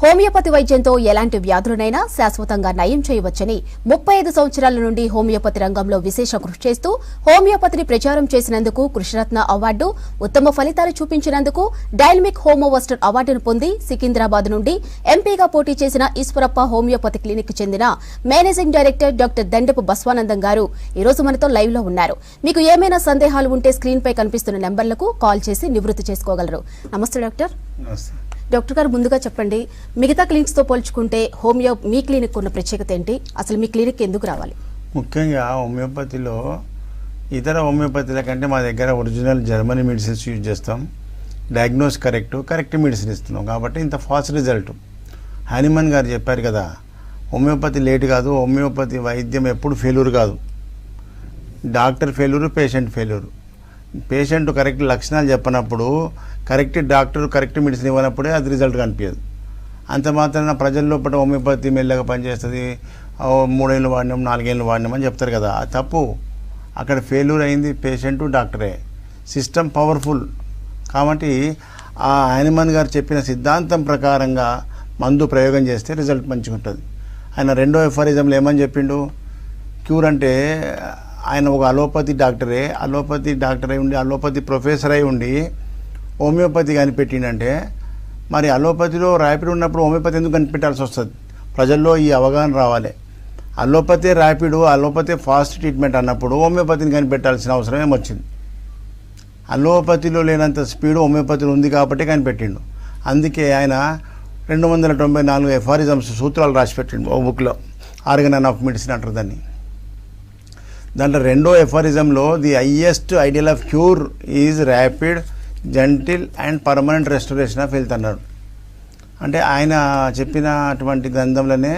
Homeopathy వైద్యంతో ఎలాంటి వ్యాధులనైనా శాశ్వతంగా నయం చేయవచ్చని 35 సంవత్సరాల నుండి హోమియోపతి రంగంలో విశేష కృషి చేస్తూ హోమియోపతిని ప్రచారం చేసినందుకు కృష్ణరత్న అవార్డు, ఉత్తమ ఫలితాలు చూపించినందుకు డైనమిక్ హోమోవస్టర్ అవార్డును పొంది సికింద్రాబాద్ నుండి ఎంపీగా పోటీ చేసిన ఈశ్వరప్ప హోమియోపతి క్లినిక్ చెందిన మేనేజింగ్ డైరెక్టర్ డాక్టర్ దండపు బస్వానందం గారు ఈ రోజు మనతో లైవ్ లో ఉన్నారు. మీకు ఏమైనా సందేహాలు ఉంటే స్క్రీన్ పై కనిపిస్తున్న నెంబర్లకు కాల్ చేసి నివృత్తి చేసుకోగలరు. నమస్తే డాక్టర్. డాక్టర్ గారు, ముందుగా చెప్పండి, మిగతా క్లినిక్స్ తో పోల్చుకుంటే మీ క్లినిక్ ఉన్న ప్రత్యేకత ఏంటి? అసలు మీ క్లినిక్ ఎందుకు రావాలి? ముఖ్యంగా హోమియోపతిలో ఇతర హోమియోపతిల కంటే మా దగ్గర ఒరిజినల్ జర్మనీ మెడిసిన్స్ యూజ్ చేస్తాం. డయాగ్నోస్ కరెక్ట్ మెడిసిన్ ఇస్తున్నాం కాబట్టి ఇంత ఫాస్ట్ రిజల్ట్. హనుమాన్ గారు చెప్పారు కదా, హోమియోపతి లేట్ కాదు, హోమియోపతి వైద్యం ఎప్పుడు ఫెయిల్యూర్ కాదు. Doctor failure, patient failure. Patient correct లక్షణాలు చెప్పనప్పుడు, కరెక్ట్ డాక్టర్ కరెక్ట్ మెడిసిన్ ఇవ్వనప్పుడే అది రిజల్ట్ కనిపించదు. అంత మాత్రాన ప్రజల లోపల హోమియోపతి మెల్లగా పనిచేస్తుంది, 3 ఏళ్ళు వాడినాం 4 ఏళ్ళు వాడినాం అని చెప్తారు కదా, అది తప్పు. అక్కడ ఫెయిల్యూర్ అయింది పేషెంటు, డాక్టరే. సిస్టమ్ పవర్ఫుల్ కాబట్టి ఆ హనుమాన్ గారు చెప్పిన సిద్ధాంతం ప్రకారంగా మందు ప్రయోగం చేస్తే రిజల్ట్ మంచిగా ఉంటుంది. ఆయన రెండో ఎఫారిజంలో ఏమని చెప్పిండు, క్యూర్ అంటే ఆయన ఒక అలోపతి డాక్టర్ అయి ఉండి, అలోపతి ప్రొఫెసర్ అయి ఉండి హోమియోపతి కనిపెట్టిండంటే, మరి అలోపతిలో ర్యాపిడ్ ఉన్నప్పుడు హోమియోపతి ఎందుకు కనిపెట్టాల్సి వస్తుంది? ప్రజల్లో ఈ అవగాహన రావాలి. Allopathy rapid, allopathy fast treatment అన్నప్పుడు హోమియోపతిని కనిపెట్టాల్సిన అవసరం ఏమొచ్చింది? అలోపతిలో లేనంత స్పీడ్ హోమియోపతిలో ఉంది కాబట్టి కనిపెట్టిండు. అందుకే ఆయన 294 ఎఫారిజమ్స్ సూత్రాలు రాసిపెట్టిండు ఓ బుక్లో, ఆర్గన్ ఆఫ్ మెడిసిన్ అంటారు దాన్ని. దాంట్లో రెండో ఎఫారిజంలో the highest ideal of cure is rapid, gentle and permanent restoration of health అన్నాడు. అంటే ఆయన చెప్పినటువంటి గ్రంథంలోనే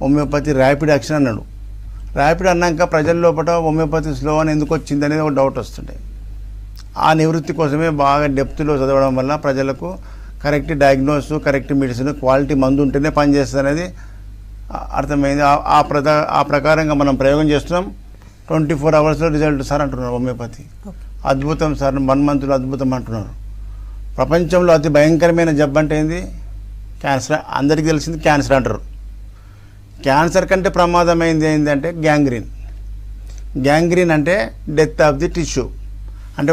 హోమియోపతి ర్యాపిడ్ యాక్షన్ అన్నాడు. ర్యాపిడ్ అన్నాక ప్రజల లోపల హోమియోపతి స్లో అని ఎందుకు వచ్చింది అనేది ఒక డౌట్ వస్తుండే. ఆ నివృత్తి కోసమే బాగా డెప్త్లో చదవడం వల్ల ప్రజలకు correct diagnose, correct medicine, quality మందు ఉంటేనే పనిచేస్తుంది అనేది అర్థమైంది. ఆ ప్రకారంగా మనం ప్రయోగం చేస్తున్నాం. 24 అవర్స్లో రిజల్ట్ సార్ అంటున్నారు హోమియోపతి. అద్భుతం సార్, 1 మంత్లో అద్భుతం అంటున్నారు. ప్రపంచంలో అతి భయంకరమైన జబ్బు అంటే ఏంది? క్యాన్సర్. అందరికీ తెలిసింది క్యాన్సర్ అంటారు. క్యాన్సర్ కంటే ప్రమాదమైంది ఏంటంటే గ్యాంగ్రీన్. గ్యాంగ్రీన్ అంటే డెత్ ఆఫ్ ది టిష్యూ. అంటే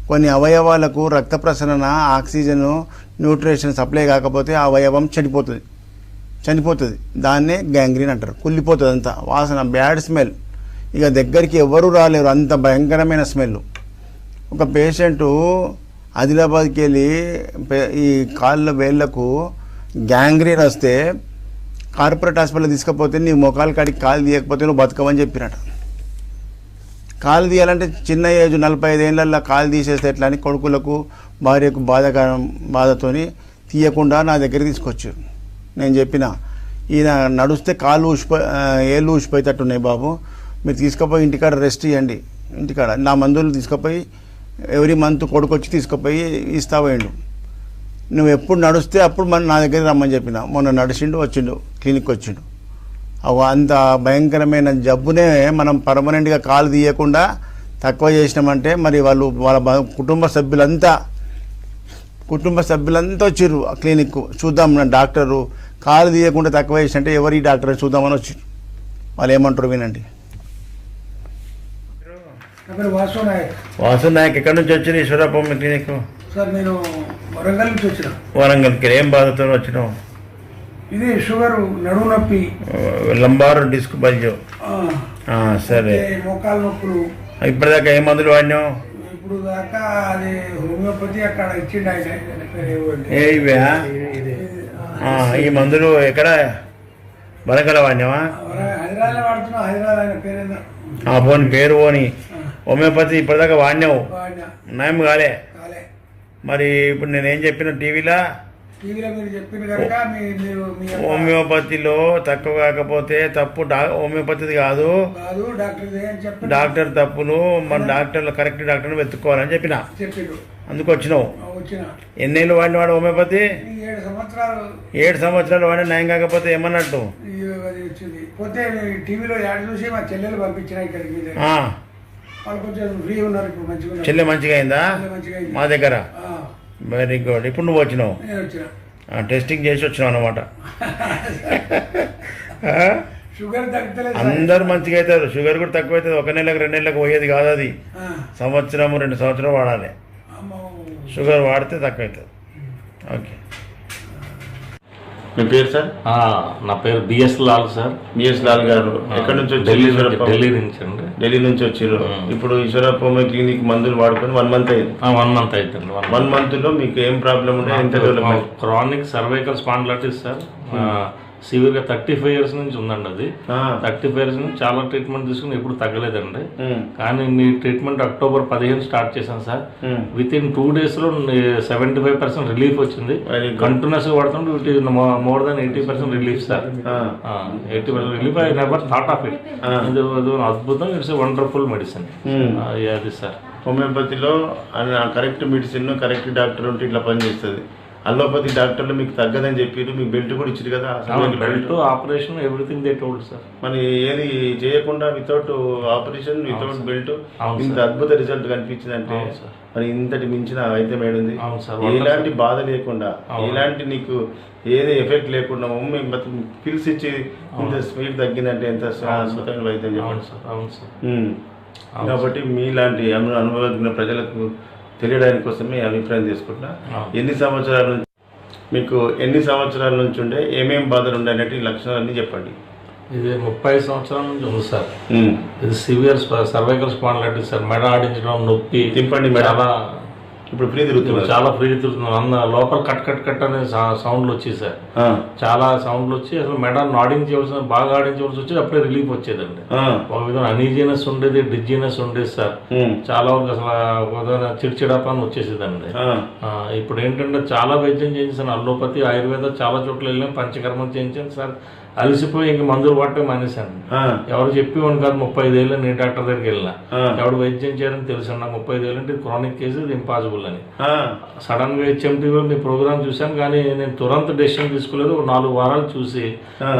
కొన్ని అవయవాలకు రక్త ప్రసరణ, ఆక్సిజన్, న్యూట్రిషన్ సప్లై కాకపోతే ఆ అవయవం చనిపోతుంది. దాన్నే గ్యాంగ్రీన్ అంటారు. కుళ్ళిపోతుంది అంతా, వాసన, బ్యాడ్ స్మెల్, ఇక దగ్గరికి ఎవరు రాలేరు, అంత భయంకరమైన స్మెల్. ఒక పేషెంటు ఆదిలాబాద్కి వెళ్ళి ఈ కాళ్ళ వేళ్లకు గ్యాంగ్రీన్ వస్తే కార్పొరేట్ హాస్పిటల్ తీసుకపోతే నీ మొఖాల కాడికి కాలు తీయకపోతే నువ్వు బతకవని చెప్పినట. కాలు తీయాలంటే చిన్న ఏజ్ 45 ఏళ్ళల్లో కాలు తీసేస్తే ఎట్లా అని కొడుకులకు, భార్యకు బాధతోని తీయకుండా నా దగ్గరికి తీసుకొచ్చారు. నేను చెప్పిన, ఈయన నడుస్తే ఏళ్ళు ఊసిపోయేటట్టున్నాయి బాబు, మీరు తీసుకుపోయి ఇంటికాడ రెస్ట్ ఇవ్వండి. ఇంటికాడ నా మందులు తీసుకుపోయి ఎవ్రీ మంత్ కొడుకొచ్చి తీసుకుపోయి ఇస్తా పోయిండు. నువ్వు ఎప్పుడు నడుస్తే అప్పుడు నా దగ్గరికి రమ్మని చెప్పిన. మొన్న వచ్చిండు క్లినిక్ వచ్చిండు. అంత భయంకరమైన జబ్బునే మనం పర్మనెంట్గా కాలు తీయకుండా తక్కువ చేసినామంటే మరి వాళ్ళ కుటుంబ సభ్యులంతా వచ్చిర్రు ఆ క్లినిక్ చూద్దాం. డాక్టరు కాలు తీయకుండా తక్కువ చేసినట్టే ఎవరి డాక్టర్ చూద్దామని వచ్చారు. వాళ్ళు ఏమంటారు వినండి. వాసు నాయక్ ఎక్కడి నుంచి వచ్చిన ఈశ్వరప్ప క్లినిక్? సార్ నేను వరంగల్ నుంచి వచ్చిన. వరంగల్కి ఏం బాధతో వచ్చినావు? ఇది షుగర్, నడుము నొప్పి, లంబార్ డిస్క్ బల్జో. సరే, మోకాలు నొప్పులు. ఇప్పటిదాకా ఏ మందులు వాడినావు? ఇప్పుడు దాకా అది హోమియోపతి అక్కడ ఇచ్చిండు ఆయన. ఈ మందులు ఎక్కడ? వరంగల్ వాడినావా? హైదరాబాద్ వాడుతున్నా. హైదరాబాద్ ఆయన పేరేందా? పోని పేరు పోని. హోమియోపతి ఇప్పటిదాకా వాడినావు, నయం కాలే. మరి ఇప్పుడు నేనేం చెప్పిన టీవీలో మీరు చెప్పిన కనుక హోమియోపతిలో తక్కువ కాకపోతే తప్పు హోమియోపతిది కాదు, డాక్టర్ తప్పులు. మన డాక్టర్లు కరెక్ట్ డాక్టర్ని వెతుక్కోవాలని చెప్పిన. అందుకు వచ్చినావు. ఎన్నేళ్ళు వాడినవాడు హోమియోపతి? 7 సంవత్సరాలు వాడిన నయం కాకపోతే ఏమన్నట్టు? చెల్లె మంచిగా అయిందా? మా దగ్గర వెరీ గుడ్. ఇప్పుడు నువ్వు వచ్చినావు. టెస్టింగ్ చేసి వచ్చినాం అన్నమాట. షుగర్ తగ్గలేదు. అందరు మంచిగా అవుతారు. షుగర్ కూడా తక్కువ అవుతుంది. 1 నెలకు 2 నెలలకు పోయేది కాదు అది. సంవత్సరం 2 సంవత్సరాలు వాడాలి. షుగర్ వాడితే తక్కువ అవుతుంది. ఓకే. మీ పేరు సార్? నా పేరు BS Lal sir. BS Lal గారు ఎక్కడి నుంచి వచ్చారు? ఢిల్లీ నుంచి అండి. ఢిల్లీ నుంచి వచ్చారు. ఇప్పుడు ఈశ్వరప్ప క్లినిక్ మందులు వాడుకొని 1 మంత్ అయింది. 1 మంత్ అవుతుంది. 1 మంత్ లో మీకు ఏం ప్రాబ్లం ఉంటే ఎంత development? Chronic cervical spondylitis sir. సివియర్గా 35 years నుంచి ఉందండి అది. 35 years నుంచి చాలా ట్రీట్మెంట్ తీసుకుని ఎప్పుడు తగ్గలేదండి. కానీ మీ ట్రీట్మెంట్ అక్టోబర్ 15 స్టార్ట్ చేశాను సార్. విత్ ఇన్ 2 days లో 75% రిలీఫ్ వచ్చింది. కంటిన్యూస్ గా వాడుతుంటే more than 80% relief sir. 80% relief. I never thought of it. ఇది అద్భుతం. It's a wonderful medicine. అది సార్ హోమియోపతిలో కరెక్ట్ మెడిసిన్ కరెక్ట్ డాక్టర్ ఉంటే ఇట్లా పనిచేస్తుంది. అలోపతి డాక్టర్లు మీకు తగ్గదని చెప్పారు. మీకు బెల్ట్ కూడా ఇచ్చారు కదా? Belt, operation, everything they told sir. మరి ఏది చేయకుండా వితౌట్ ఆపరేషన్ వితౌట్ బెల్ట్ ఇంత అద్భుత రిజల్ట్ కనిపించింది అంటే మరి ఇంతటి మించిన వైద్యం ఏడుంది? ఎలాంటి బాధ లేకుండా, ఎలాంటి నీకు ఏది ఎఫెక్ట్ లేకుండా పిల్స్ ఇచ్చి ఇంత స్పీడ్ తగ్గిందంటే ఎంత అద్భుతమైన వైద్యం చెప్పండి. కాబట్టి మీలాంటి అనుభవజ్ఞ ప్రజలకు తెలియడానికి కోసమే అభిప్రాయం తీసుకుంటున్నా. ఎన్ని సంవత్సరాల నుంచి ఉండే ఏమేం బాధలు ఉండే అనేటి లక్షణాలన్నీ చెప్పండి. ఇది 30 సంవత్సరాల నుంచి ఉంది సార్. ఇది సివియర్ సర్వైకల్ స్పాండిలైటిస్ సార్. మెడ ఆడించడం, నొప్పి. తిప్పండి మెడ. ఇప్పుడు ఫ్రీ తిరుగుతుంది. చాలా ఫ్రీ తిరుగుతుంది. లోపల కట్ అనే సౌండ్లు వచ్చి సార్. చాలా సౌండ్లు వచ్చి అసలు మెడ ఆడించవలసిన బాగా ఆడించవలసి వచ్చి అప్పుడే రిలీఫ్ వచ్చేదండి. ఒక విధంగా అనీజినెస్ ఉండేది, డిజినెస్ ఉండేది సార్. చాలా వరకు అసలు ఒక విధంగా చిడిచిడపని వచ్చేసేదండి. ఇప్పుడు ఏంటంటే చాలా వైద్యం చేయించాను. అల్లోపతి, ఆయుర్వేద చాలా చోట్ల వెళ్ళాం. పంచకర్మలు చేయించాను సార్. అలసిపోయి ఇంక మందులు వాడటం మానేశాను. ఎవరు చెప్పేవాడిని కాదు. 35 ఏళ్ళు నేను డాక్టర్ దగ్గరికి వెళ్ళినా. ఎవడు వైద్యం చేయడం తెలుసు అన్న. 35 ఏళ్ళు అంటే క్రానిక్ కేసు, ఇది ఇంపాసిబుల్ అని. సడన్ గా HMTV మీ ప్రోగ్రామ్ చూశాను. కానీ నేను తురంత డెసిషన్ తీసుకోలేదు. 4 వారాలు చూసి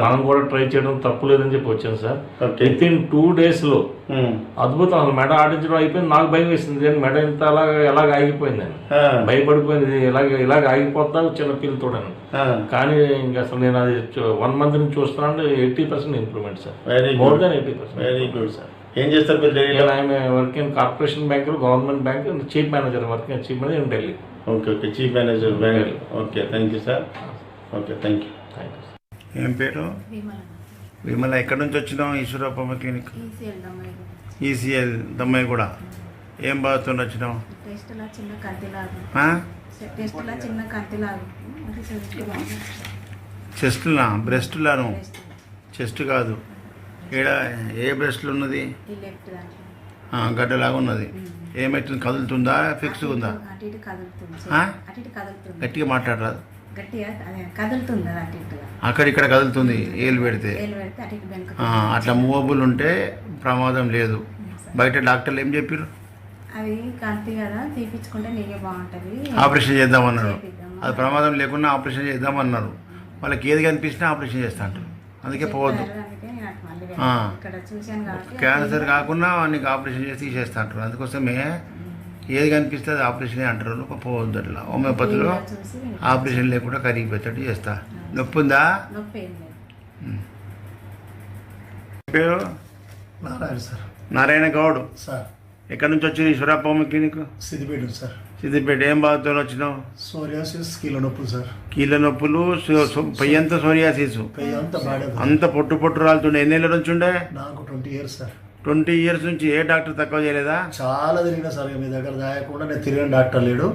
మనం కూడా ట్రై చేయడం తప్పులేదని చెప్పి వచ్చాను సార్. విత్ ఇన్ 2 days లో అద్భుతం. అసలు మెడ ఆడించడం అయిపోయింది. నాకు భయం వేసింది. మెడ ఇంత ఎలాగ ఆగిపోయిందని భయపడిపోయింది. ఇలాగ ఆగిపోతా చిన్న పిల్లతోడని. కానీ ఇంకా అసలు నేను అది 1 month నుంచి చూస్తున్నాను. 80% improvement sir. More than 80%. Very good sir. ఏం చేస్తారు మీరు? Work in corporation bank, government bank, chief manager. Working chief manager in Delhi. Okay. Chief manager bank. Okay. Thank you sir. Okay. Thank you. ఏం పేరు? విమల. ఎక్కడి నుంచి వచ్చినాం? ఈశ్వరప్ప క్లినిక్. ఈసీఎల్ దమ్మాయి కూడా. ఏం బాధతో వచ్చినాం? చెస్ట్లా? బ్రెస్ట్లాను? చెస్ట్ కాదు. ఈడ ఏ బ్రెస్ట్లు ఉన్నది? గడ్డలాగా ఉన్నది. ఏమైతుంది? కదులుతుందా? ఫిక్స్గా ఉందా? గట్టిగా మాట్లాడరాదు. అక్కడిక్కడ కదులుతుంది ఏలు పెడితే. అట్లా మూవబుల్ ఉంటే ప్రమాదం లేదు. బయట డాక్టర్లు ఏం చెప్పారు? అవి కల్తీ కదా, తీపించుకుంటే నీకే బాగుంటుంది, ఆపరేషన్ చేద్దామన్నారు. అది ప్రమాదం లేకుండా ఆపరేషన్ చేద్దామన్నారు. వాళ్ళకి ఏది కనిపించినా ఆపరేషన్ చేస్తా అంటారు. అందుకే పోవద్దు. క్యాన్సర్ కాకుండా నీకు ఆపరేషన్ చేసి తీసేస్తా అంటారు. అందుకోసమే ఏది కనిపిస్తే అది ఆపరేషన్ అంటారు. పోవద్దు అట్లా. హోమియోపతిలో ఆపరేషన్ లేకుండా కరిగిపోయేటట్టు చేస్తా. నొప్పి ఉందా? పేరు? నారాయణ సార్. నారాయణ గౌడ్ సార్. ఎక్కడి నుంచి వచ్చింది? Eshwarappa clinic Siddipet sir. సిద్దిపేట. ఏం బాధతో వచ్చినావు? సోరియాసిస్, కీళ్ళ నొప్పులు సార్. కీళ్ళ నొప్పులు, పెయ్యంత సోరియాసిస్, అంత పొట్టు రాలుతుండే. ఎన్ని ఏళ్ళ నుంచి ఉండే? నాకు 20 years సార్. 20 years నుంచి ఏ డాక్టర్ తక్కువ చేయలేదా? చాలా తిరిగినా సార్. మీ దగ్గర దాయకుండా నేను తిరిగిన డాక్టర్ లేడు.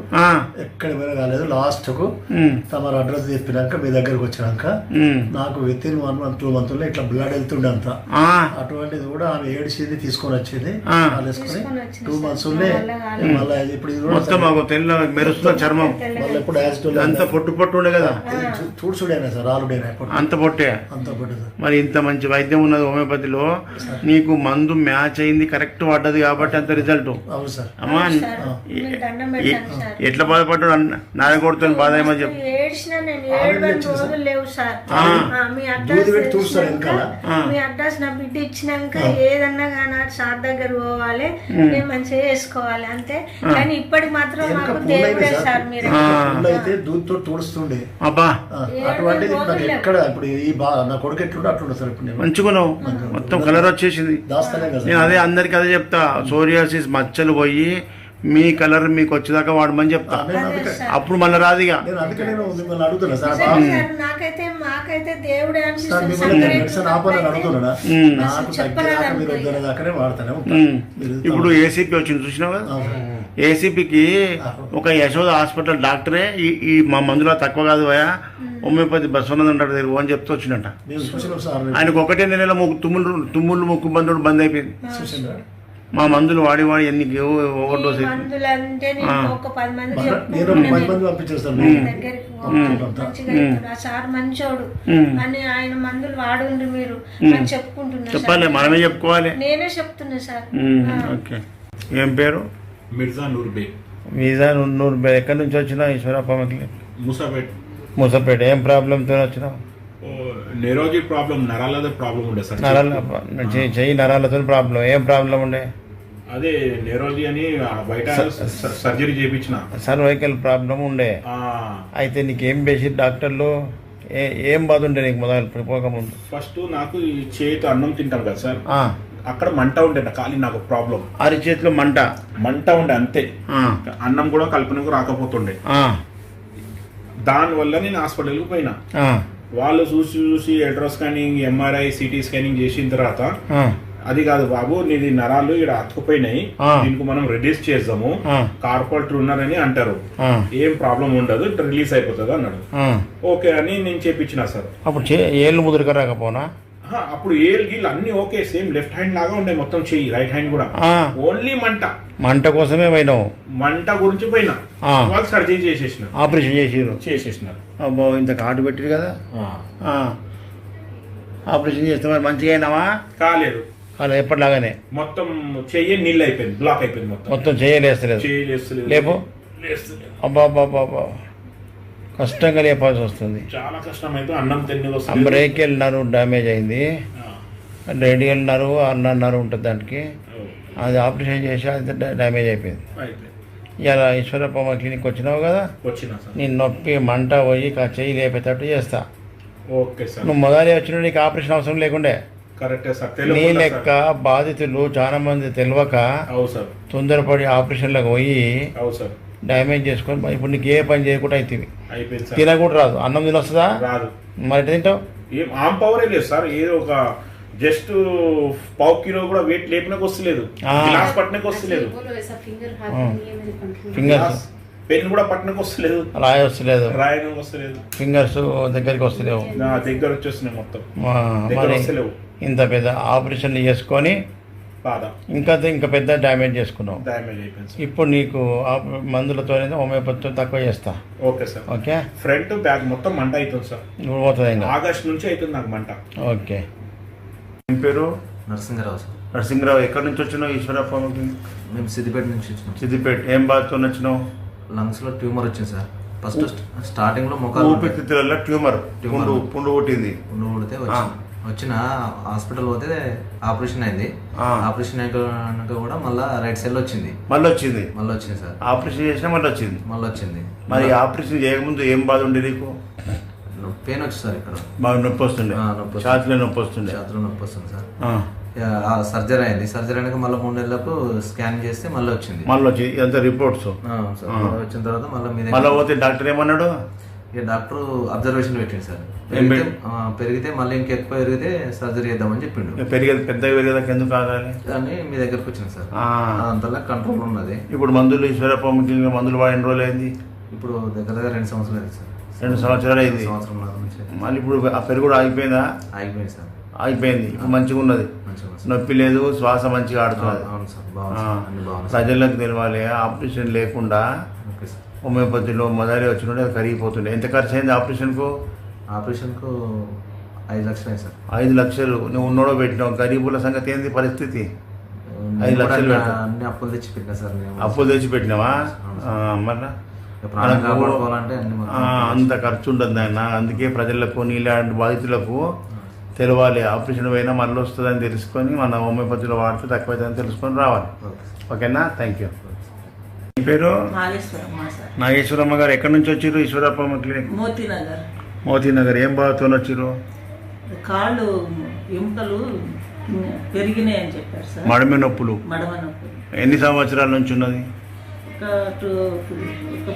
ఎక్కడ పోయినా కాలేదు. లాస్ట్ కు తమ అడ్రస్ చెప్పినాక మీ దగ్గరకు వచ్చినాక నాకు విత్ ఇన్ 1 month 2 months లో ఇట్లా బ్లడ్ వెళ్తుండే అంత. అటువంటిది కూడా ఆమె ఏడ్చింది, తీసుకొని వచ్చింది. 2 months మళ్ళీ ఇప్పుడు మెరుస్తున్న చర్మం మళ్ళీ ఎప్పుడు యాక్సిడెంట్ అంత పొట్టు ఉండే కదా. చూడ్చుడైనా సార్. ఆలుడైనా అంత పొట్టే. అంత పొట్టు సార్. మరి ఇంత మంచి వైద్యం ఉన్నది హోమియోపతిలో. నీకు మందు మ్యాచ్ అయింది, కరెక్ట్ పడ్డది కాబట్టి అంత రిజల్ట్. అవును సార్. అమ్మా మీకు దండం పెడతాను సార్. ఎట్లా బాధపడ్డాడు నాయకొడుతుంది బాధ ఏమో చెప్పు. ఏడ్చిన నేను ఏడవని రోజులు లేవు సార్. మీ దూది పెట్టి చూస్తారు వెనకాల. మీ అడ్రస్ నా బిడ్డ ఇచ్చినాక ఏదన్నా కానీ సార్ దగ్గర పోవాలి, నేను మంచిగా చేసుకోవాలి అంతే. కానీ ఇప్పటికి మాత్రం మాకు దేవుడే సార్. మీరు అయితే దూదితో తుడుస్తుండే అబ్బా అటువంటిది నాకు ఎక్కడ ఇప్పుడు ఈ నా కొడుకు ఎట్లుంటే అట్లుండే సార్. ఇప్పుడు నేను మంచుకున్నావు, మొత్తం కలర్ వచ్చేసింది. దాస్తానే కదా నేను అదే అందరికి అదే చెప్తా, సోరియాసిస్ మచ్చలు పోయి మీ కలర్ మీకు వచ్చేదాకా వాడమని చెప్తా. అప్పుడు మళ్ళీ రాదుగా. నేను అందుకే నేను మిమ్మల్ని అడుగుతున్నా సార్. నాకైతే మాకైతే దేవుడే సార్ మిమ్మల్ని మెడిసిన్ ఆపాలని అడుగుతున్నా. నాకు తగ్గేదాకా మీరు వద్దనేదాకానే వాడతానే ఉంటాను. ఇప్పుడు ఏసీపీ వచ్చింది చూసినావు కదా, ఏసీపీకి ఒక యశోద హాస్పిటల్ డాక్టరే ఈ మా మందులో తక్కువ కాదు భయ, హోమియోపతి బస్వనంద ఉంటాడు దగ్గర అని చెప్తూ వచ్చినట్ట. ఆయనకు ఒకటే నెల తుమ్ముళ్ళు ముక్కు బంధుడు బంద్ అయిపోయింది. మా మందులు వాడి ఎన్ని ఓవర్ డోస్ సార్ మంచోడు అని ఆయన మందులు వాడుండ్రు మీరు చెప్పాలి, మనమే చెప్పుకోవాలి. నేనే చెప్తున్నా సార్. ఓకే. ఏం పేరు? మిర్జా నూర్బే. మిర్జా నూర్బే. ఎక్కడి నుంచి వచ్చినా ఈశ్వరప్పకి? మూసపేట. ఏం ప్రాబ్లంతో వచ్చినావు? నెరోజీ ప్రాబ్లం, నరాలతో ప్రాబ్లం ఉండే సార్. చెయ్యి నరాలతో ప్రాబ్లం. ఏం ప్రాబ్లం ఉండే? అదే నెరోజీ అని బయట సర్జరీ చేయించిన. సర్వైకల్ ప్రాబ్లం ఉండే. అయితే నీకేం చేసి డాక్టర్లు ఏం బాధ ఉండే నీకు మొదలు పోకముందు? ఫస్ట్ నాకు ఈ చేతితో అన్నం తింటాం కదా సార్, అక్కడ మంట ఉండే ఖాళీ నాకు ప్రాబ్లం. అరిచేతిలో మంట ఉండే అంతే. అన్నం కూడా కలుపునకు రాకపోతుండే. దానివల్ల నేను హాస్పిటల్కి పోయినా. వాళ్ళు చూసి ultra scanning, MRI, city scanning చేసిన తర్వాత అది కాదు బాబు, నీది నరాలు ఇక్కడ అతుకుపోయినాయి, దీనికి మనం రిలీజ్ చేద్దాము, కార్పల్ ట్యూనర్ అని అంటారు, ఏం ప్రాబ్లం ఉండదు, రిలీజ్ అయిపోతుంది అన్నాడు. ఓకే అని నేను చేపించిన సార్. అప్పుడు ఏళ్ళు ముదురుగా రాకపోనా? అప్పుడు ఏళ్ళు గీళ్ళు అన్ని ఓకే, సేమ్ లెఫ్ట్ హ్యాండ్ లాగా ఉండే మొత్తం చెయ్యి, రైట్ హ్యాండ్ కూడా. ఓన్లీ మంట కోసమే పోయినావు. మంట గురించి పోయినా, వాళ్ళు సర్జరీ చేసేసిన, ఆపరేషన్ చేసేసినారు. అబ్బో ఇంత కార్డు పెట్టిరు కదా. ఆపరేషన్ చేస్తే మరి మంచిగా అయినావా? కాలేదు. ఎప్పటిలాగానే మొత్తం చెయ్యి నీళ్ళు అయిపోయింది, బ్లాక్ అయిపోయింది మొత్తం. చేయలేస్తలేదు. లేపు. అబ్బా కష్టంగా లేపాల్సి వస్తుంది, చాలా కష్టం. అయితే అన్నం తిన్నది. బ్రేకియల్ నర్వ్ డ్యామేజ్ అయింది, రేడియల్ నర్వ్, అన్న నర్వ్ ఉంటుంది దానికి, అది ఆపరేషన్ చేసి అది డ్యామేజ్ అయిపోయింది. ఇలా ఈశ్వరప్ప క్లినిక్ వచ్చినావు కదా, నేను నొప్పి మంట పోయి చెయ్యి లేపేటట్టు చేస్తా. నువ్వు మొదలే వచ్చిన నీకు ఆపరేషన్ అవసరం లేకుండే. నీ లెక్క బాధితులు చాలా మంది తెలియక తొందరపడి ఆపరేషన్లకు పోయి డ్యామేజ్ చేసుకొని ఇప్పుడు నీకు ఏ పని చేయకుండా అవుతుంది. తినకూడదు రాదు. అన్నం తినొస్తుందా? రాదు. మరి తింటావు? ఆమ్ పవరే లేదు సార్. ఏదో ఒక జస్ట్ పావు కిలో కూడా వెయిట్ లేపినకు వస్తలేదు, గ్లాస్ పట్టనకు వస్తలేదు, ఫింగర్స్ పెన్ కూడా పట్టనకు వస్తలేదు, రాయనకు వస్తలేదు, ఫింగర్స్ దగ్గరికి వస్తలేవు, దగ్గర వచ్చేస్తున్నాయి మొత్తం. ఇంత పెద్ద ఆపరేషన్ చేసుకొని ఇంకా పెద్ద డ్యామేజ్ చేసుకున్నావు. ఇప్పుడు నీకు మందులతో హోమియోపతితో తక్కువ చేస్తా. Okay sir. Okay. Front back మొత్తం మంట అవుతుంది సార్. పోతుంది ఇంకా ఆగస్ట్ నుంచి అవుతుంది నాకు మంట. ఓకే. ఏం పేరు? నరసింహరావు సార్. నరసింహరావు. ఎక్కడి నుంచి వచ్చినావు ఈశ్వరప్ప? మేము సిద్దిపేట నుంచి వచ్చినాం. సిద్దిపేట. ఏం బాధతో వచ్చినావు? లంగ్స్ లో ట్యూమర్ వచ్చింది సార్. ఫస్ట్ స్టార్టింగ్ లో మొక్కలు ఊపిరితిత్తులలో ట్యూమర్ పుండు పుట్టింది. పుండు పుడితే వచ్చిన హాస్పిటల్ పోతే ఆపరేషన్ అయింది. ఆపరేషన్ అయినాక కూడా మళ్ళీ రైట్ సైడ్ లో వచ్చింది. మళ్ళీ వచ్చింది సార్. ఆపరేషన్ చేసినా మళ్ళీ వచ్చింది. మరి ఆపరేషన్ చేయకముందు ఏం బాధ ఉండే నీకు? పెయిన్ వచ్చింది సార్. ఇక్కడ బాగా నొప్పి వస్తుండే, ఛాతీలో నొప్పి వస్తుంది సార్. సర్జరీ అయింది. సర్జరీ అయినాక మళ్ళీ 3 నెలలకు స్కాన్ చేస్తే మళ్ళీ వచ్చింది. ఎంత రిపోర్ట్స్ వచ్చిన తర్వాత మళ్ళీ పోతే డాక్టర్ ఏమన్నాడు? ఇక డాక్టర్ అబ్జర్వేషన్ పెట్టింది సార్. పెరిగితే మళ్ళీ ఇంకెక్కువ పెరిగితే సర్జరీ చేద్దామని చెప్పిండు. పెద్దగా పెరిగేదాకా ఎందుకు కావాలి అని మీ దగ్గరకు వచ్చింది సార్. అదంతా కంట్రోల్ ఉన్నది. ఇప్పుడు మందులు ఈశ్వరప్ప మందులు వాడిన రోజులు అయింది. ఇప్పుడు దగ్గర 2 సంవత్సరాలు అయింది సార్. 2 సంవత్సరాలు అయింది. మళ్ళీ ఇప్పుడు ఆ పెరుగుడు ఆగిపోయిందా? ఆగిపోయింది సార్. అయిపోయింది. ఇప్పుడు మంచిగా ఉన్నది, నొప్పి లేదు, శ్వాస మంచిగా ఆడుతున్నది. ప్రజలకు తెలవాలి ఆపరేషన్ లేకుండా హోమియోపతిలో మొదలై వచ్చినట్టు అది కరిగిపోతుండే. ఎంత ఖర్చు అయింది ఆపరేషన్కు? 5 లక్షలు అయింది సార్. 5 లక్షలు నువ్వు ఉన్నోడో పెట్టినావు. గరీబుల సంగతి ఏంది పరిస్థితి? 5 లక్షలు పెడతాం. అన్ని అప్పులు తెచ్చి పెట్టినా సార్ మేము. అప్పులు తెచ్చి పెట్టినావా? మళ్ళా ప్రాణం కాపాడుకోవాలంటే అన్ని అంత ఖర్చు ఉండదు ఆయన. అందుకే ప్రజలకు నీలాంటి బాధితులకు తెలవాలి. ఆపరేషన్ పోయినా మళ్ళీ వస్తుందని తెలుసుకొని మన హోమియోపతిలో వాడితే తక్కువైతుందని తెలుసుకొని రావాలి. ఓకేనా? Thank you. మీ పేరు? నాగేశ్వరమ్మ గారు. ఎక్కడి నుంచి వచ్చారు? ఈశ్వరప్పమ్మ క్లినిక్, మోతీనగర్. ఏం బాధతో వచ్చారు? కాళ్ళు ఎముకలు పెరిగినాయి అని చెప్పారు సార్. మడమ నొప్పులు. ఎన్ని సంవత్సరాల నుంచి ఉన్నది? ఒక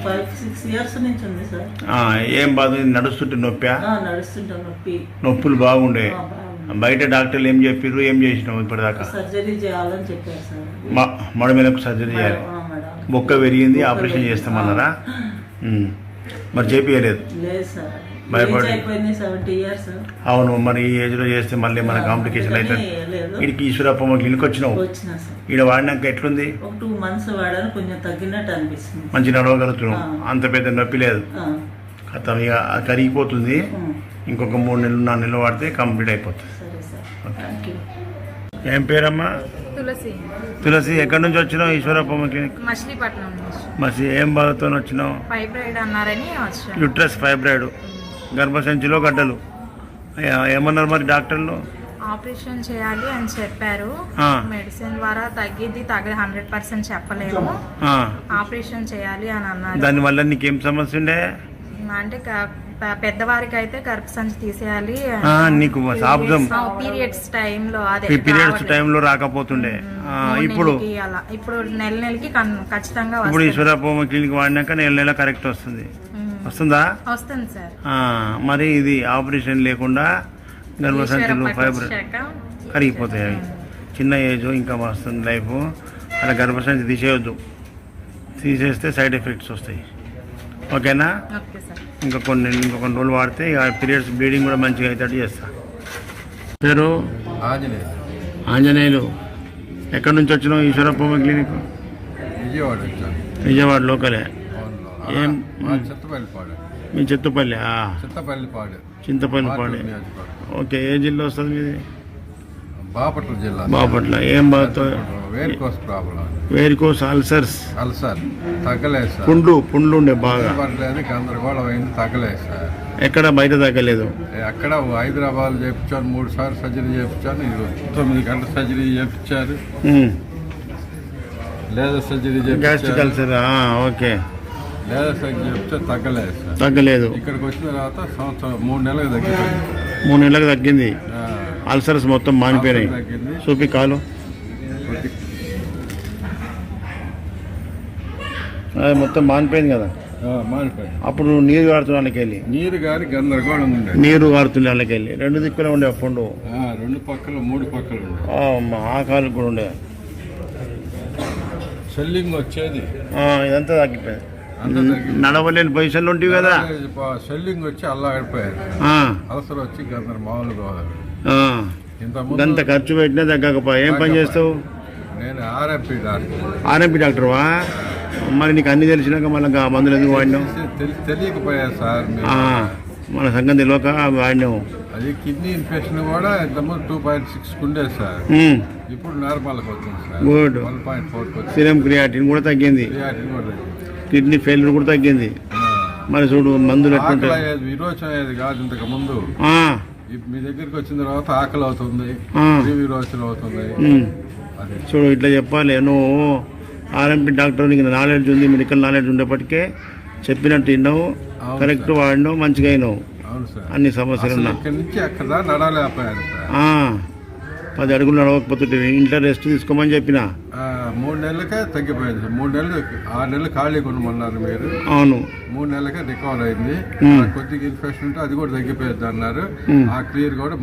5-6 years నుంచి ఉంది సార్. ఏం బాధ? నడుస్తుంటే నొప్పి? నడుస్తుంటే నొప్పులు బాగుండే. బయట డాక్టర్లు ఏం చెప్పారు? ఏం చేసినావు ఇప్పటిదాకా? సర్జరీ చేయాలని చెప్పారు సార్. మడమలకు సర్జరీ చేయాలి. బొక్క పెరిగింది, ఆపరేషన్ చేస్తామన్నారా? మరి చేపియలేదు? లేదు సార్. భయపడి 70 years. అవును, మరి ఈ ఏజ్ లో చేస్తే మళ్ళీ మన కాంప్లికేషన్ అయితే. ఇక్కడికి ఈశ్వరప్పమ్మ క్లినిక్ వచ్చినావు. ఈడ వాడినాక ఎట్లుంది? 2 months వాడాను, కొంచెం తగ్గినట్టు అనిపిస్తుంది. మంచి నడవగలుగుతున్నావు, అంత పెద్ద నొప్పి లేదు. కథం ఇక కరిగిపోతుంది. ఇంకొక 3 నెలలు 4 నెలలు వాడితే కంప్లీట్ అయిపోతుంది. ఏం పేరమ్మా? తులసి. తులసి, ఎక్కడి నుంచి వచ్చినావు? ఈశ్వరప్పమ్మ క్లినిక్, మచిలీపట్నం నుంచి. మరి ఏం బాధతో వచ్చినావు? ఫైబ్రాయిడ్ అన్నారని వచ్చాను. యూట్రస్ ఫైబ్రాయిడ్, గర్భసంచిలో గడ్డలు. ఏమన్నారు మరి డాక్టర్లు? ఆపరేషన్ చేయాలి అని చెప్పారు. మెడిసిన్ ద్వారా తగ్గిద్ది 100% చెప్పలేము. ఆపరేషన్ చేయాలి అని అన్నారు. దానివల్ల నీకేం సమస్య ఉండే? అంటే పెద్దవారికి అయితే గర్భసంచి తీసేయాలి. నీకు పీరియడ్స్ టైంలో, అదే పీరియడ్స్ టైంలో రాకపోతుండే. ఇప్పుడు నెలకి ఖచ్చితంగా. ఇప్పుడు ఈశ్వరప్పమ్మ క్లినిక్ వాడినాక నెల కరెక్ట్ వస్తుంది. వస్తుందా? వస్తుంది సార్. మరి ఇది ఆపరేషన్ లేకుండా గర్భసంచులు ఫైబర్ కరిగిపోతాయి. అవి చిన్న ఏజ్, ఇంకా వస్తుంది లైఫ్. అలా గర్భసంచి తీసేయొద్దు. తీసేస్తే సైడ్ ఎఫెక్ట్స్ వస్తాయి. ఓకేనా? ఇంకా కొన్ని రోజులు వాడితే పీరియడ్స్ బ్లీడింగ్ కూడా మంచిగా అవుతాడు చేస్తా. పేరు? ఆంజనేయులు. ఎక్కడి నుంచి వచ్చినావు? ఈశ్వరప్పమ్మ క్లినిక్, విజయవాడ లోకలే. ఏం? మీ చింతపల్లి. చింతపల్లిపాడు. ఓకే. ఏ జిల్లా వస్తుంది మీది? బాపట్ల జిల్లా. బాపట్ల. ఏం బాధతో? Varicose ulcers. తగ్గలేదు సార్. పుండ్లు ఉండే బాగా. గందరగోళం అయింది, తగ్గలేదు సార్. ఎక్కడ బయట తగ్గలేదు? అక్కడ హైదరాబాద్ చేయించాను, 3 సార్లు సర్జరీ చేయించాను. 9 గంటల సర్జరీ చేయించారు. లేదా సర్జరీ గ్యాస్ట్రిక్ అల్సర్. ఓకే. లేదా సర్జరీ చెప్తే తగ్గలేదు సార్. తగ్గలేదు. ఇక్కడికి వచ్చిన తర్వాత సంవత్సరం 3 నెలలకు తగ్గిపోయింది. 3 నెలలకు తగ్గింది. అల్సర్స్ మొత్తం మానిపోయినాయి. చూపి కాలు. మొత్తం మానిపోయింది కదా? మానిపోయింది. అప్పుడు నీరు కారుతున్న వాళ్ళకెళ్ళి నీరు గారి గందరగోళం ఉండే. నీరు కారుతున్న వాళ్ళకెళ్ళి 2 దిక్కులు ఉండే పండు. 2 పక్కలు 3 పక్కలు ఉండే. ఆ కాలు కూడా ఉండే. స్వెల్లింగ్ వచ్చేది. ఇదంతా తగ్గిపోయింది. నడవలేని పొజిషన్లో ఉంటుంది కదా. స్వెల్లింగ్ వచ్చి అల్లాడిపోయారు. అల్సర్ వచ్చి మామూలుగా ఇంత ఖర్చు పెట్టినా తగ్గకపోయా. ఏం పని చేస్తావు? నేను ఆర్ఎంపీ డాక్టర్వా? మరి నీకు అన్ని తెలిసినాక మళ్ళీ మందులు ఎందుకు వాడినావు? తెలియకపోయా సార్. మన సంగతి తెలియక వాడినావు. అది కిడ్నీ ఇన్ఫెక్షన్ కూడా ఇంతకుముందు 2.6 ఉండేది సార్. ఇప్పుడు నార్మల్కి వచ్చింది సార్. గుడ్. 1.4. సీరం క్రియాటిన్ కూడా తగ్గింది. కిడ్నీ ఫెయిల్యూర్ కూడా తగ్గింది. మరి చూడు మందులు ఎట్లుంటాయి. విరోచన అయ్యేది కాదు ఇంతకు ముందు. మీ దగ్గరికి వచ్చిన తర్వాత ఆకలి అవుతుంది, విరోచన అవుతుంది. చూడు ఇట్లా చెప్పాలి. నువ్వు ఆర్ఎంపీ డాక్టర్, నీకు నాలెడ్జ్ ఉంది, మెడికల్ నాలెడ్జ్ ఉండేప్పటికే చెప్పినట్టు విన్నావు, కరెక్ట్ వాడినావు, మంచిగా అయినావు. అన్ని సమస్యలు ఉన్నాయి. 10 అడుగులు నడవకపోతుంటే ఇంట్లో రెస్ట్ తీసుకోమని చెప్పిన. 3 నెలలకే తగ్గిపోయింది. 3 నెలలు 6 నెలలు ఖాళీగా ఉండమన్నారు మీరు. అవును. 3 నెలలకే రికవర్ అయింది. కొద్దిగా ఇన్ఫెక్షన్ ఉంటే అది కూడా తగ్గిపోయింది అన్నారు. ఆ క్లియర్ కూడా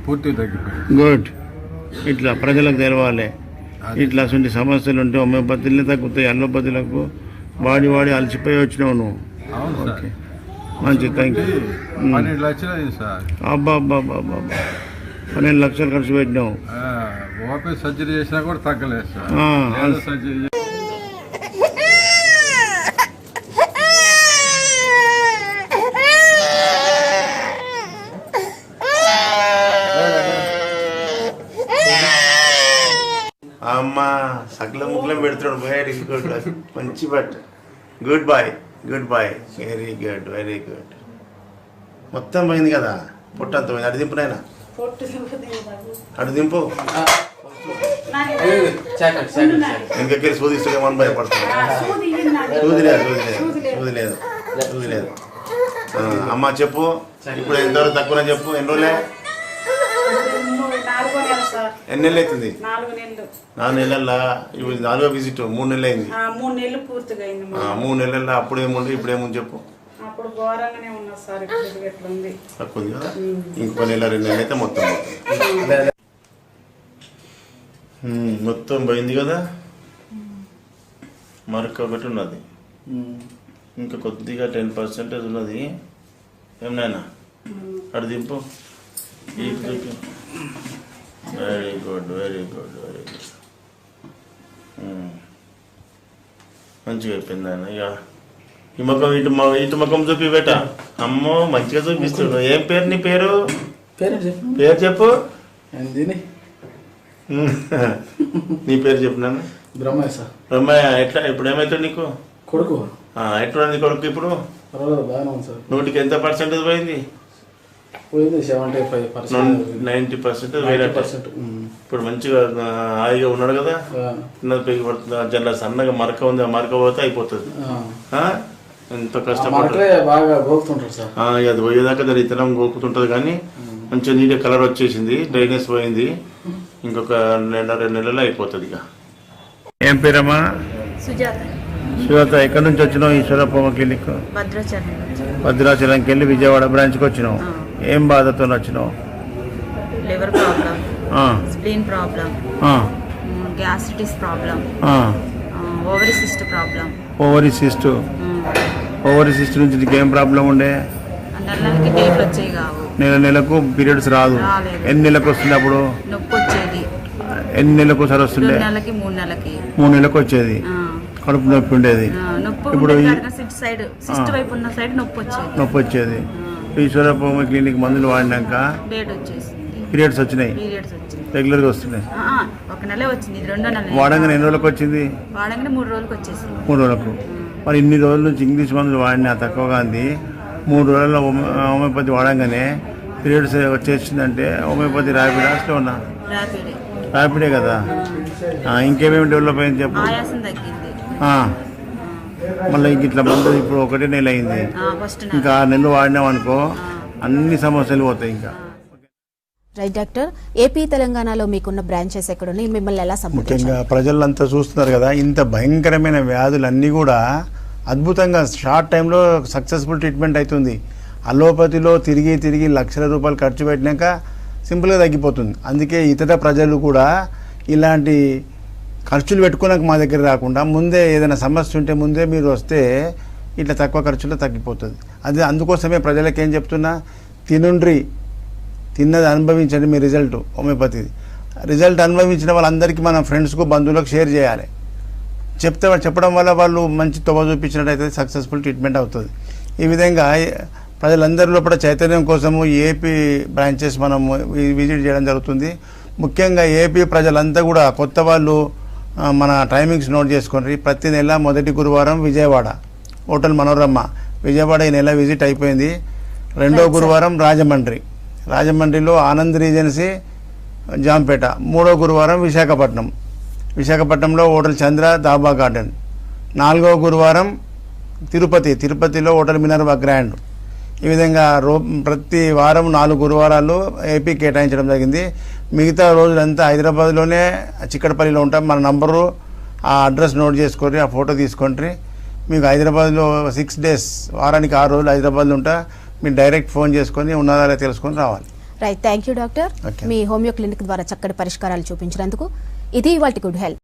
పూర్తిగా తగ్గిపోయింది. గుడ్. ఇట్లా ప్రజలకు తెలవాలి. ఇట్లా అటువంటి సమస్యలు ఉంటే హోమియోపతిలే తగ్గుతాయి. అల్లోపతిలకు వాడి అలసిపోయి వచ్చినావు నువ్వు. ఓకే, మంచి. Thank you. 12 లక్షలు అయింది సార్. అబ్బా 12 లక్షలు ఖర్చు పెట్టినావు. ఓపెన్ సర్జరీ చేసినా కూడా తగ్గలేదు సార్. సర్జరీ అమ్మ సకల ముగ్గులం పెడుతున్నాడు. వెరీ గుడ్, మంచి but good boy, good boy, very good, very good. మొత్తం పోయింది కదా, పొట్టు అంత పోయింది. అటు దింపు నాయన, అటు దింపు. ఇంకెక్కడి సూదిస్తామని భయపడుతున్నాను. సూది లేదు, సూది లేదు, సూది లేదు. అమ్మ చెప్పు, ఇప్పుడు ఎంతవరకు తక్కువ చెప్పు. ఎన్ని రోజులే, ఎన్ని నెలలు అవుతుంది? 4 నెలల్లో ఇప్పుడు 4వ విజిట్. 3 నెలలు అయింది. 3 నెలలు పూర్తిగా అయింది. 3 నెలల్లో అప్పుడు ఏముంది, ఇప్పుడు ఏముంది చెప్పు. అప్పుడు ఘోరంగానే ఉన్నా సార్, ఇప్పుడు ఎట్లుంది తక్కువ ఉంది కదా. ఇంకో నెల 2 నెలలు అయితే మొత్తం మొత్తం పోయింది కదా. మరొక ఒకటి ఉన్నది, ఇంకా కొద్దిగా 10% ఉన్నది. ఏమన్నా అటు దింపు. Very good, very good, very good. మంచిగా అయిపోయింది ఆయన. ఇక ఈ ముఖం ఇటు ముఖం చూపి బేట. అమ్మో మంచిగా చూపిస్తాడు. ఏం పేరు నీ పేరు? పేరు చెప్పు. నీ పేరు చెప్పు నాన్న. బ్రహ్మయ్య సార్. బ్రహ్మయ్య, ఎట్లా ఇప్పుడు ఏమవుతాడు నీకు? కొడుకు. ఎట్లున్నది కొడుకు ఇప్పుడు? బాగానే ఉంది సార్. 100కి ఎంత పర్సెంటేజ్ పోయింది? 75%. 90%. ఇప్పుడు మంచిగా హాయిగా ఉన్నాడు కదా. చిన్నది పెరిగి పడుతుంది. జల్ల సన్నగా మరక ఉంది, ఆ మరక పోతే అయిపోతుంది. ఎంత కష్టపడుతుంది. బాగా గోకుతుంటారు సార్. అది పోయేదాకా దాని ఇతరం గోకుతుంటది. కానీ మంచిగా నీట్గా కలర్ వచ్చేసింది, డ్రైనెస్ పోయింది. ఇంకొక 2 నెలలు అయిపోతుంది. ఇక ఏం పేరమ్మా? సుజాత. సుజాత, ఎక్కడి నుంచి వచ్చినావు? ఈశ్వరప్ప క్లినిక్ భద్రాచలంకి వెళ్ళి విజయవాడ బ్రాంచ్కి వచ్చినావు. ఏం బాధతో వచ్చినావు? Liver problem, spleen problem, gastritis problem, ovary cyst problem. Ovary cyst నుంచి నీకు ఏం ప్రాబ్లం ఉండే? నెలకి డేట్లు వచ్చేవి కావు. నెలకు పీరియడ్స్ రాదు. ఎన్ని నెలలకు వస్తుంది అప్పుడు? నొప్పి వచ్చేది. ఎన్ని నెలలకు ఒకసారి వస్తుండే? 2 నెలలకి 3 నెలలకి. 3 నెలలకు వచ్చేది. కడుపు నొప్పి ఉండేది. ఇప్పుడు సిస్ట్ వైపు ఉన్న సైడ్ నొప్పి వచ్చేది. ఈశ్వరప్ప క్లినిక్ మందులు వాడినాక పీరియడ్స్ వచ్చినాయి. రెగ్యులర్గా వస్తున్నాయి. 1 నెల వచ్చింది, 2వ నెల. వాడంగానే ఎన్ని రోజులకు వచ్చింది? వాడంగానే 3 రోజులకు వచ్చేసింది. 3 రోజులకు. మరి ఇన్ని రోజుల నుంచి ఇంగ్లీష్ మందులు వాడినా తక్కువగా ఉంది. 3 రోజుల్లో హోమియోపతి వాడంగానే పీరియడ్స్ వచ్చేసిందంటే హోమియోపతి ర్యాపిడా స్లోనా? ర్యాపిడే కదా. ఇంకేమేమి డెవలప్ అయింది చెప్పు. ఆయాసం తగ్గింది. మళ్ళీ ఇంక ఇట్లా మందు ఇప్పుడు 1 నెల అయింది. ఇంకా 6 నెలలు వాడినాం అనుకో, అన్ని సమస్యలు పోతాయి. ఇంకా రైట్ డాక్టర్, ఏపీ తెలంగాణలో మీకున్న బ్రాంచెస్ ఎక్కడున్నాయి? మిమ్మల్ని ఎలా ముఖ్యంగా ప్రజలంతా చూస్తున్నారు కదా, ఇంత భయంకరమైన వ్యాధులన్నీ కూడా అద్భుతంగా షార్ట్ టైంలో సక్సెస్ఫుల్ ట్రీట్మెంట్ అవుతుంది. అలోపతిలో తిరిగి లక్షల రూపాయలు ఖర్చు పెట్టినాక సింపుల్గా తగ్గిపోతుంది. అందుకే ఇతర ప్రజలు కూడా ఇలాంటి ఖర్చులు పెట్టుకున్నాక మా దగ్గర రాకుండా ముందే ఏదైనా సమస్య ఉంటే ముందే మీరు వస్తే ఇట్లా తక్కువ ఖర్చులో తగ్గిపోతుంది. అదే అందుకోసమే ప్రజలకు ఏం చెప్తున్నా, తిన్నది అనుభవించండి. మీ రిజల్ట్ హోమియోపతి రిజల్ట్ అనుభవించిన వాళ్ళందరికీ మన ఫ్రెండ్స్కు బంధువులకు షేర్ చేయాలి. చెప్పడం వల్ల వాళ్ళు మంచి తొవ చూపించినట్టయితే సక్సెస్ఫుల్ ట్రీట్మెంట్ అవుతుంది. ఈ విధంగా ప్రజలందరిలో కూడా చైతన్యం కోసము ఏపీ బ్రాంచెస్ మనం విజిట్ చేయడం జరుగుతుంది. ముఖ్యంగా ఏపీ ప్రజలంతా కూడా కొత్త వాళ్ళు మన టైమింగ్స్ నోట్ చేసుకోండి. ప్రతి నెల మొదటి గురువారం విజయవాడ హోటల్ మనోరమ్మ విజయవాడ ఈ నెల విజిట్ అయిపోయింది. 2వ గురువారం రాజమండ్రిలో ఆనంద్ రీజెన్సీ జాంపేట. 3వ గురువారం విశాఖపట్నంలో హోటల్ చంద్ర దాబా గార్డెన్. 4వ గురువారం తిరుపతిలో హోటల్ మినర్వా గ్రాండ్. ఈ విధంగా ప్రతి వారం 4 గురువారాలు ఏపీ కేటాయించడం జరిగింది. మిగతా రోజులంతా హైదరాబాద్లోనే చిక్కడపల్లిలో ఉంటాం. మన నంబరు ఆ అడ్రస్ నోట్ చేసుకొని ఆ ఫోటో తీసుకోండి. మీకు హైదరాబాద్లో 6 డేస్, వారానికి 6 రోజులు హైదరాబాద్లో ఉంటా. మీరు డైరెక్ట్ ఫోన్ చేసుకొని ఉన్నదారా తెలుసుకొని రావాలి. Right, thank you doctor. Me homeo clinic ద్వారా చక్కటి పరిష్కారాలు చూపించినందుకు. ఇది ఇవాల్టి గుడ్ హెల్త్.